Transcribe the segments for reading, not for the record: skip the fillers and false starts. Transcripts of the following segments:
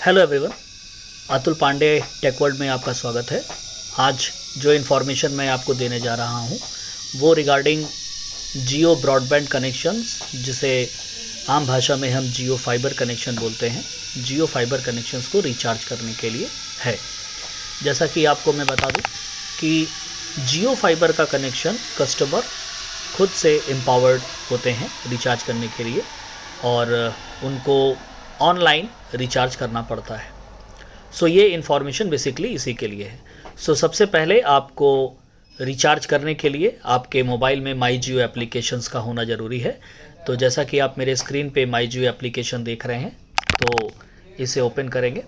Hello everyone, Atul Pandey tech world में आपका स्वागत है। आज जो इन्फॉर्मेशन मैं आपको देने जा रहा हूँ वो रिगार्डिंग जियो ब्रॉडबैंड कनेक्शंस, जिसे आम भाषा में हम जियो फाइबर कनेक्शन बोलते हैं, जियो फाइबर कनेक्शंस को रिचार्ज करने के लिए है। जैसा कि आपको मैं बता दूं कि जियो फाइबर का कनेक्शन कस्टमर खुद से एम्पावर्ड होते हैं रिचार्ज करने के लिए, और उनको ऑनलाइन रिचार्ज करना पड़ता है। सो ये इन्फॉर्मेशन बेसिकली इसी के लिए है। सबसे पहले आपको रिचार्ज करने के लिए आपके मोबाइल में माई जियो एप्लीकेशंस का होना ज़रूरी है। तो जैसा कि आप मेरे स्क्रीन पे माई जियो एप्लीकेशन देख रहे हैं, तो इसे ओपन करेंगे।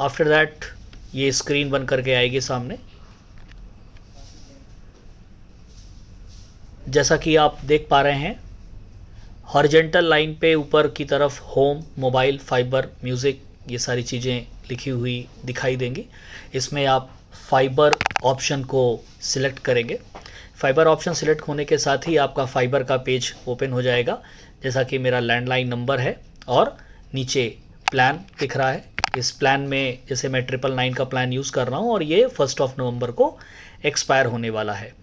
आफ्टर दैट ये स्क्रीन बन करके आएगी सामने। जैसा कि आप देख पा रहे हैं, हॉरिजेंटल लाइन पे ऊपर की तरफ होम, मोबाइल, फाइबर, म्यूज़िक, ये सारी चीज़ें लिखी हुई दिखाई देंगी। इसमें आप फाइबर ऑप्शन को सिलेक्ट करेंगे। फाइबर ऑप्शन सिलेक्ट होने के साथ ही आपका फाइबर का पेज ओपन हो जाएगा। जैसा कि मेरा लैंडलाइन नंबर है और नीचे प्लान दिख रहा है। इस प्लान में जैसे मैं 999 का प्लान यूज़ कर रहा हूँ और ये 1 नवंबर को एक्सपायर होने वाला है।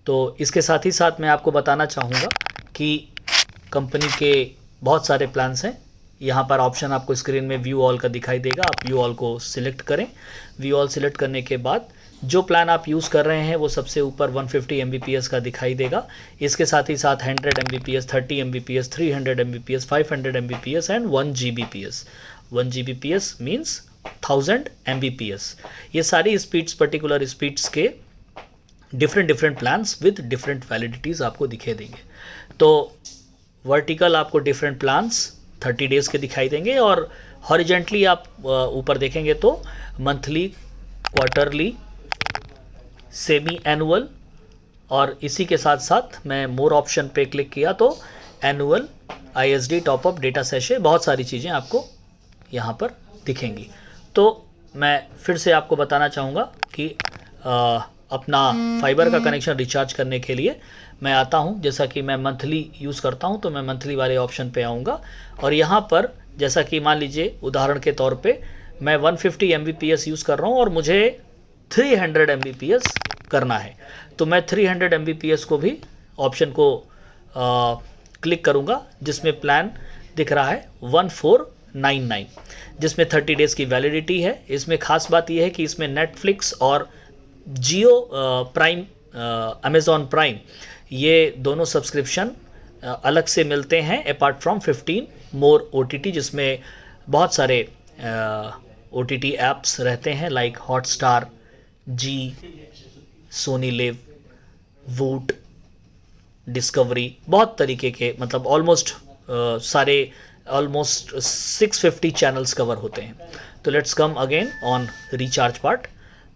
तो इसके साथ ही साथ मैं आपको बताना चाहूँगा कि कंपनी के बहुत सारे प्लान्स हैं। यहाँ पर ऑप्शन आपको स्क्रीन में व्यू ऑल का दिखाई देगा। आप व्यू ऑल को सिलेक्ट करें। व्यू ऑल सिलेक्ट करने के बाद जो प्लान आप यूज़ कर रहे हैं वो सबसे ऊपर 150 Mbps का दिखाई देगा। इसके साथ ही साथ 100 Mbps, 30 Mbps, 300 Mbps, 500 Mbps and 1 Gbps। 1 Gbps means 1000 Mbps। ये सारी स्पीड्स, पर्टिकुलर स्पीड्स के डिफरेंट प्लान्स विद डिफरेंट वैलिडिटीज़ आपको दिखे देंगे। तो वर्टिकल आपको डिफरेंट प्लान्स 30 डेज़ के दिखाई देंगे, और हॉरिजेंटली आप ऊपर देखेंगे तो मंथली, क्वार्टरली, सेमी एनुअल, और इसी के साथ साथ मैं मोर ऑप्शन पे क्लिक किया तो annual, ISD, top up, data sachet, बहुत सारी चीज़ें आपको यहाँ पर दिखेंगी। तो मैं फिर से आपको बताना चाहूँगा कि अपना फाइबर का कनेक्शन रिचार्ज करने के लिए मैं आता हूं। जैसा कि मैं मंथली यूज़ करता हूं तो मैं मंथली वाले ऑप्शन पे आऊँगा, और यहाँ पर जैसा कि मान लीजिए उदाहरण के तौर पे मैं 150 Mbps यूज़ कर रहा हूं और मुझे 300 Mbps करना है, तो मैं 300 Mbps को भी ऑप्शन को क्लिक करूँगा, जिसमें प्लान दिख रहा है 1499, जिसमें 30 डेज़ की वैलिडिटी है। इसमें ख़ास बात यह है कि इसमें नेटफ्लिक्स और जियो प्राइम, अमेज़ॉन प्राइम, ये दोनों सब्सक्रिप्शन अलग से मिलते हैं अपार्ट फ्रॉम 15 मोर OTT, जिसमें बहुत सारे OTT ऐप्स रहते हैं लाइक हॉटस्टार, जी, सोनी लिव, वूट, डिस्कवरी, बहुत तरीके के, मतलब ऑलमोस्ट सारे, ऑलमोस्ट 650 चैनल्स कवर होते हैं। तो let's come again on recharge part.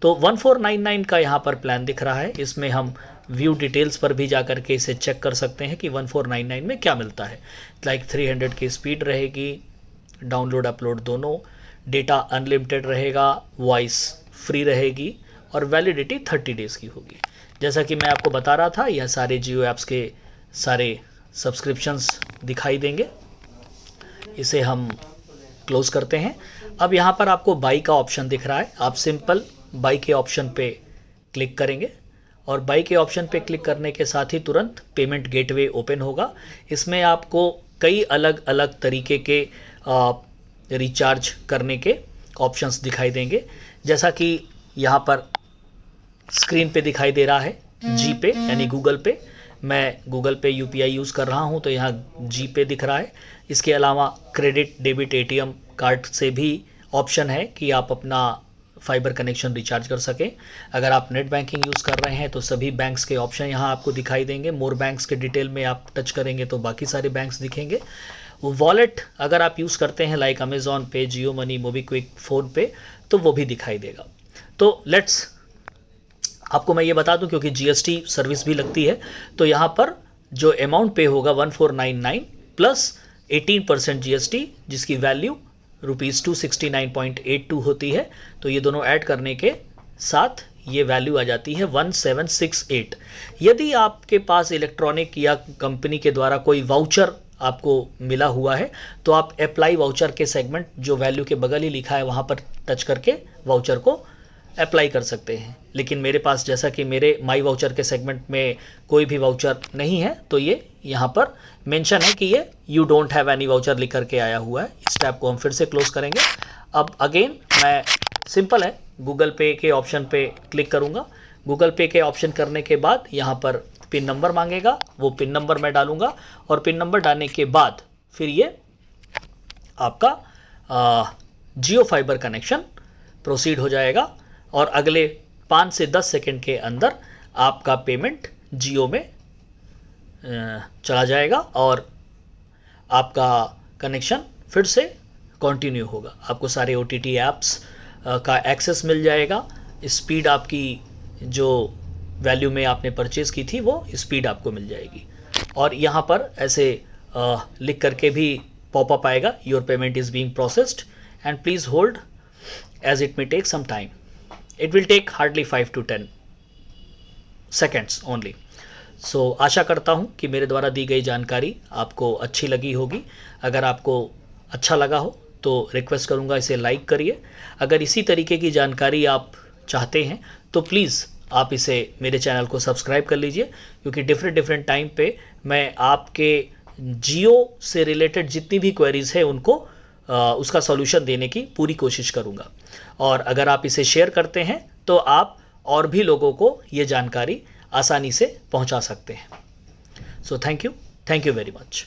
तो 1499 का यहाँ पर प्लान दिख रहा है। इसमें हम व्यू डिटेल्स पर भी जाकर के इसे चेक कर सकते हैं कि 1499 में क्या मिलता है। लाइक 300 की स्पीड रहेगी, डाउनलोड अपलोड दोनों, डेटा अनलिमिटेड रहेगा, वॉइस फ्री रहेगी, और वैलिडिटी 30 डेज़ की होगी। जैसा कि मैं आपको बता रहा था, यह सारे जियो ऐप्स के सारे सब्सक्रिप्शंस दिखाई देंगे। इसे हम क्लोज़ करते हैं। अब यहाँ पर आपको बाई का ऑप्शन दिख रहा है। आप सिंपल बाई के ऑप्शन पे क्लिक करेंगे, और बाई के ऑप्शन पे क्लिक करने के साथ ही तुरंत पेमेंट गेटवे ओपन होगा। इसमें आपको कई अलग अलग तरीके के रिचार्ज करने के ऑप्शंस दिखाई देंगे। जैसा कि यहाँ पर स्क्रीन पे दिखाई दे रहा है जी पे, यानी गूगल पे। मैं गूगल पे UPI यूज़ कर रहा हूँ तो यहाँ जी पे दिख रहा है। इसके अलावा क्रेडिट, डेबिट, ATM कार्ड से भी ऑप्शन है कि आप अपना फाइबर कनेक्शन रिचार्ज कर सकें। अगर आप नेट बैंकिंग यूज़ कर रहे हैं तो सभी बैंक्स के ऑप्शन यहाँ आपको दिखाई देंगे। मोर बैंक्स के डिटेल में आप टच करेंगे तो बाकी सारे बैंक्स दिखेंगे। वॉलेट अगर आप यूज़ करते हैं लाइक अमेज़ॉन पे, जियो मनी, मोबीक्विक, फ़ोन पे, तो वो भी दिखाई देगा। तो लेट्स, आपको मैं ये बता दूं क्योंकि GST सर्विस भी लगती है, तो यहाँ पर जो अमाउंट पे होगा 1499 प्लस 18% GST, जिसकी वैल्यू ₹269.82 होती है। तो ये दोनों ऐड करने के साथ ये वैल्यू आ जाती है 1768। यदि आपके पास इलेक्ट्रॉनिक या कंपनी के द्वारा कोई वाउचर आपको मिला हुआ है तो आप अप्लाई वाउचर के सेगमेंट जो वैल्यू के बगल ही लिखा है वहाँ पर टच करके वाउचर को अप्लाई कर सकते हैं। लेकिन मेरे पास जैसा कि मेरे माई वाउचर के सेगमेंट में कोई भी वाउचर नहीं है तो ये यहाँ पर मेंशन है कि ये you don't have any voucher लिख करके आया हुआ है। इस टैब को हम फिर से क्लोज करेंगे। अब अगेन मैं सिंपल है गूगल पे के ऑप्शन पे क्लिक करूँगा। गूगल पे के ऑप्शन करने के बाद यहाँ पर पिन नंबर मांगेगा, वो पिन नंबर मैं डालूँगा और पिन नंबर डालने के बाद फिर ये आपका जियो फाइबर कनेक्शन प्रोसीड हो जाएगा और अगले 5 से 10 सेकंड के अंदर आपका पेमेंट जियो में चला जाएगा और आपका कनेक्शन फिर से कंटिन्यू होगा। आपको सारे OTT ऐप्स का एक्सेस मिल जाएगा। स्पीड आपकी जो वैल्यू में आपने परचेज़ की थी वो स्पीड आपको मिल जाएगी। और यहाँ पर ऐसे लिख करके भी पॉपअप आएगा, your payment is being processed and please hold as it may take some time. It will take hardly 5 to 10 seconds only. So आशा करता हूँ कि मेरे द्वारा दी गई जानकारी आपको अच्छी लगी होगी। अगर आपको अच्छा लगा हो तो रिक्वेस्ट करूँगा इसे लाइक करिए। अगर इसी तरीके की जानकारी आप चाहते हैं तो प्लीज़ आप इसे मेरे चैनल को सब्सक्राइब कर लीजिए, क्योंकि डिफरेंट टाइम पे मैं आपके जियो से रिलेटेड जितनी भी क्वेरीज़ है उनको उसका सॉल्यूशन देने की पूरी कोशिश करूँगा। और अगर आप इसे शेयर करते हैं तो आप और भी लोगों को ये जानकारी आसानी से पहुँचा सकते हैं। So thank you very much.